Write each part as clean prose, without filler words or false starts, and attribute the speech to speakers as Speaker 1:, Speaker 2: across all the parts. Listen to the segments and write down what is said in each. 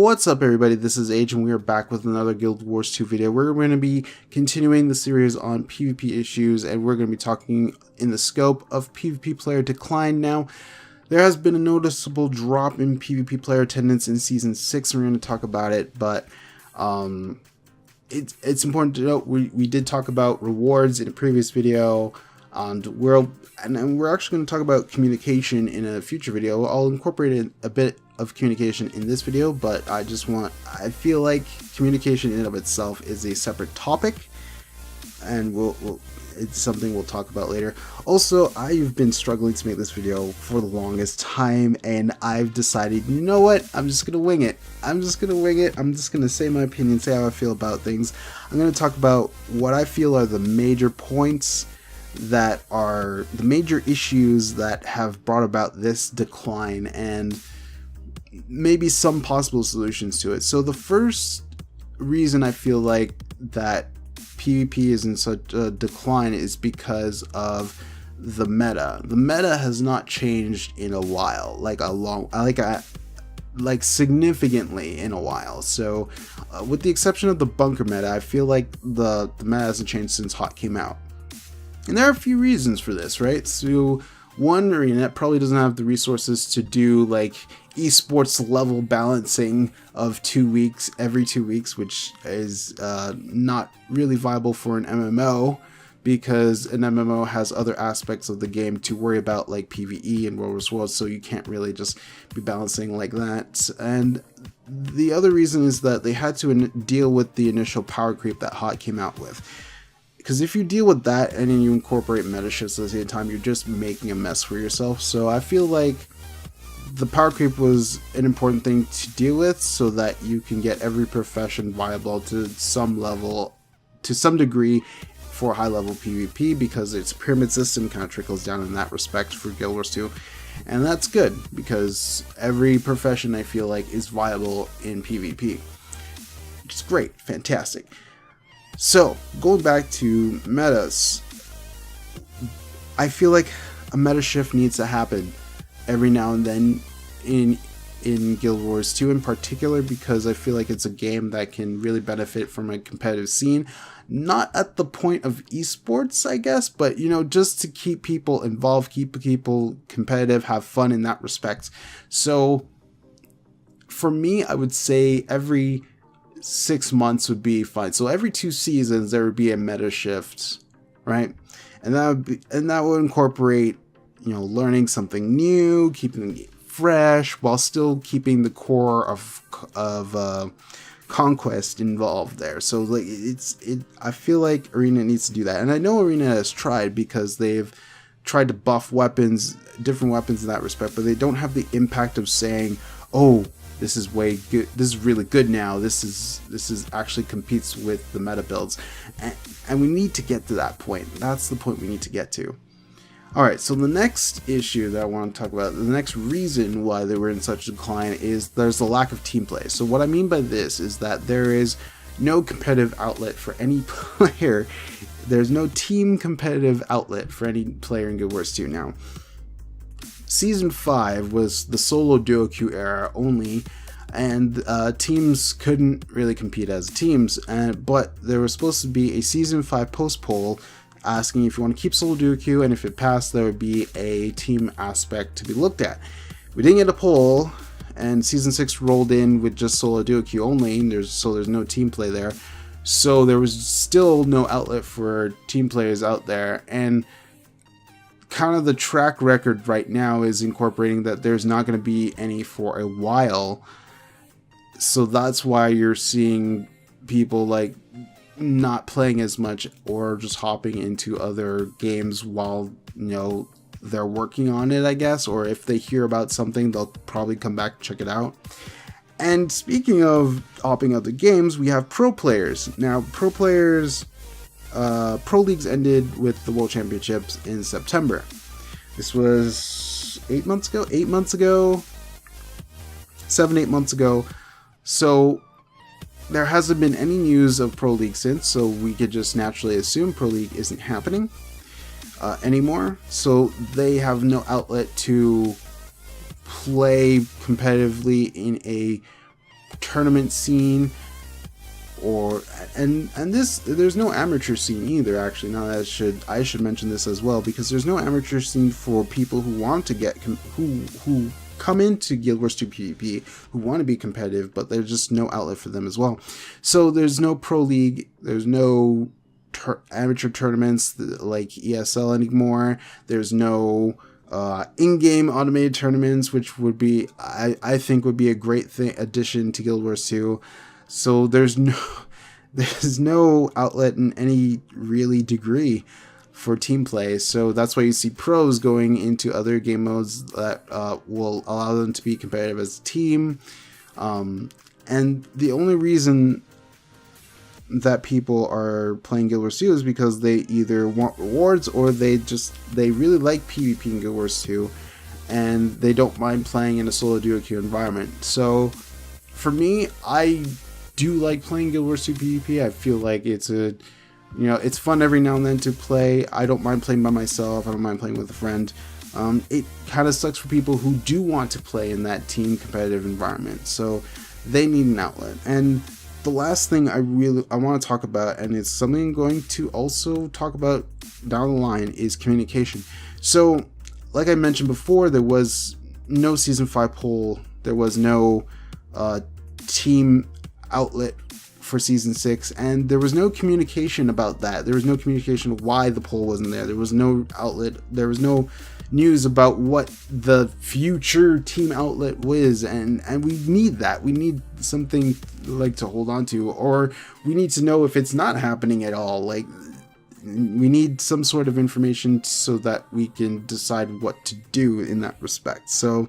Speaker 1: What's up, everybody? This is Age, and we are back with another Guild Wars 2 video. We're going to be continuing the series on PvP issues, and we're going to be talking in the scope of PvP player decline. Now, there has been a noticeable drop in PvP player attendance in Season 6, and we're going to talk about it, but it's important to note we did talk about rewards in a previous video, and we're actually going to talk about communication in a future video. I'll incorporate a bit of communication in this video, but I feel like communication in and of itself is a separate topic, and it's something we'll talk about later. Also, I've been struggling to make this video for the longest time, and I've decided, you know what, I'm just gonna wing it. I'm just gonna say my opinion, say how I feel about things. I'm gonna talk about what I feel are the major points that are the major issues that have brought about this decline, and maybe some possible solutions to it. So the first reason I feel like that PvP is in such a decline is because of the meta. The meta has not changed in a while, like significantly in a while. So with the exception of the bunker meta, I feel like the meta hasn't changed since Hot came out. And there are a few reasons for this, right? So one, ArenaNet probably doesn't have the resources to do like esports level balancing of every 2 weeks, which is not really viable for an MMO, because an MMO has other aspects of the game to worry about, like PvE and World vs. World, so you can't really just be balancing like that. And the other reason is that they had to deal with the initial power creep that Hot came out with. Because if you deal with that and then you incorporate meta shifts at the same time, you're just making a mess for yourself. So I feel like the power creep was an important thing to deal with, so that you can get every profession viable to some level, to some degree, for high level PvP, because its pyramid system kind of trickles down in that respect for Guild Wars 2. And that's good, because every profession, I feel like, is viable in PvP. Which is great, fantastic. So, going back to metas, I feel like a meta shift needs to happen every now and then in Guild Wars 2 in particular, because I feel like it's a game that can really benefit from a competitive scene. Not at the point of esports, I guess, but you know, just to keep people involved, keep people competitive, have fun in that respect. So for me, I would say every 6 months would be fine. So every 2 seasons there would be a meta shift, right? And that would incorporate, you know, learning something new, keeping the game fresh, while still keeping the core of conquest involved there. So like I feel like Arena needs to do that, and I know Arena has tried, because they've tried to buff weapons, different weapons in that respect, but they don't have the impact of saying, oh, this is way good, this is really good now, this is actually competes with the meta builds, and we need to get to that point. That's the point we need to get to. Alright, so the next issue that I want to talk about, the next reason why they were in such a decline, is there's the lack of team play. So what I mean by this is that there is no competitive outlet for any player. There's no team competitive outlet for any player in Guild Wars 2 now. Season 5 was the solo duo queue era only, and teams couldn't really compete as teams, but there was supposed to be a Season 5 post poll asking if you want to keep solo duo queue, and if it passed, there would be a team aspect to be looked at. We didn't get a poll, and Season 6 rolled in with just solo duo queue only, and there's no team play there. So there was still no outlet for team players out there, and kind of the track record right now is incorporating that there's not going to be any for a while. So that's why you're seeing people like not playing as much, or just hopping into other games while, you know, they're working on it, I guess, or if they hear about something, they'll probably come back and check it out. And speaking of hopping other games, we have pro players. Now, pro players, pro leagues ended with the World Championships in September. This was 8 months ago, 8 months ago, 7-8 months ago. So there hasn't been any news of Pro League since, so we could just naturally assume Pro League isn't happening anymore. So they have no outlet to play competitively in a tournament scene, or there's no amateur scene either. Actually, now that I should mention this as well, because there's no amateur scene for people who want to get who come into Guild Wars 2 PvP, who want to be competitive, but there's just no outlet for them as well. So there's no pro league, there's no amateur tournaments like ESL anymore. There's no in-game automated tournaments, which would be I think would be a great addition to Guild Wars 2. So there's no outlet in any really degree for team play. So that's why you see pros going into other game modes that will allow them to be competitive as a team. And the only reason that people are playing Guild Wars 2 is because they either want rewards, or they really like PvP in Guild Wars 2, and they don't mind playing in a solo duo queue environment. So for me, I do like playing Guild Wars 2 PvP. I feel like it's it's fun every now and then to play. I don't mind playing by myself. I don't mind playing with a friend. It kind of sucks for people who do want to play in that team competitive environment. So they need an outlet. And the last thing I want to talk about, and it's something I'm going to also talk about down the line, is communication. So like I mentioned before, there was no Season 5 poll. There was no team outlet for Season 6, and there was no communication about that. There was no communication of why the poll wasn't there. There was no outlet. There was no news about what the future team outlet was, and we need that. We need something like to hold on to, or we need to know if it's not happening at all. Like, we need some sort of information so that we can decide what to do in that respect. So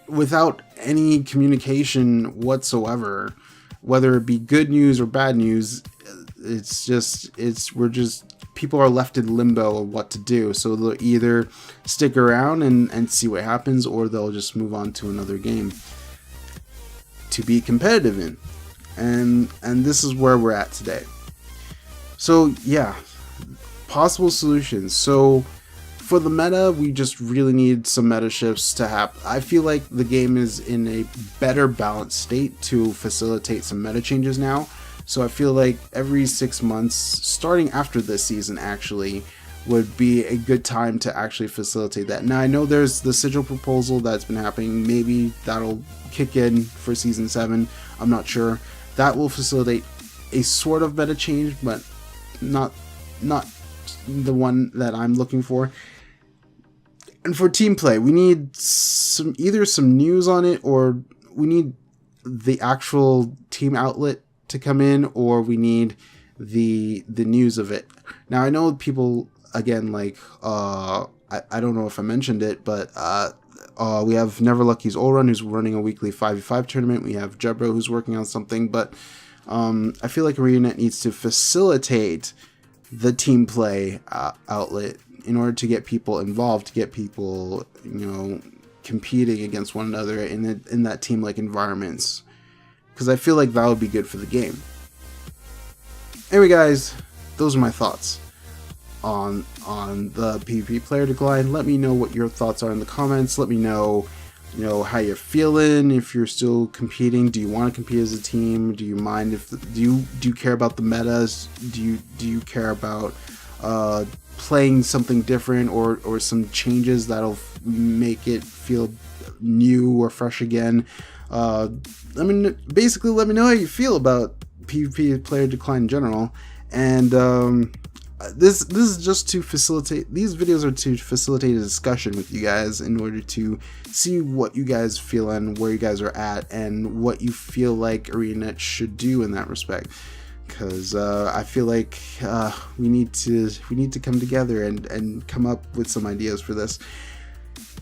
Speaker 1: without any communication whatsoever, whether it be good news or bad news, people are left in limbo of what to do. So they'll either stick around and see what happens, or they'll just move on to another game to be competitive in. And this is where we're at today. So yeah, possible solutions. So for the meta, we just really need some meta shifts to happen. I feel like the game is in a better balanced state to facilitate some meta changes now. So I feel like every 6 months, starting after this season actually, would be a good time to actually facilitate that. Now I know there's the sigil proposal that's been happening. Maybe that'll kick in for Season 7. I'm not sure. That will facilitate a sort of meta change, but not the one that I'm looking for. And for team play, we need either some news on it, or we need the actual team outlet to come in, or we need the news of it. Now I know people, again, like I don't know if I mentioned it, but we have Never Lucky's Olrun, who's running a weekly 5v5 tournament. We have Jebro, who's working on something, but I feel like ArenaNet needs to facilitate the team play outlet in order to get people involved, to get people, competing against one another in that team-like environments. Because I feel like that would be good for the game. Anyway, guys, those are my thoughts on the PvP player decline. Let me know what your thoughts are in the comments. Let me know, how you're feeling. If you're still competing, do you want to compete as a team? Do you mind do you care about the metas? Do you care about playing something different, or some changes that'll make it feel new or fresh again? Basically let me know how you feel about PvP player decline in general. And this is just to facilitate, these videos are to facilitate a discussion with you guys in order to see what you guys feel and where you guys are at, and what you feel like ArenaNet should do in that respect. Because I feel like we need to come together and come up with some ideas for this.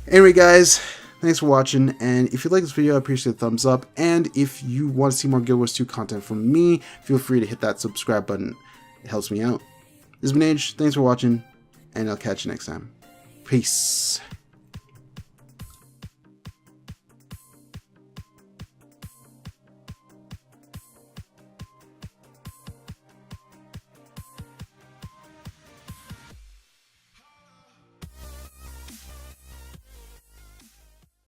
Speaker 1: Anyway, guys, thanks for watching, and if you like this video, I appreciate a thumbs up. And if you want to see more Guild Wars 2 content from me, feel free to hit that subscribe button. It helps me out. This has been Age. Thanks for watching, and I'll catch you next time. Peace.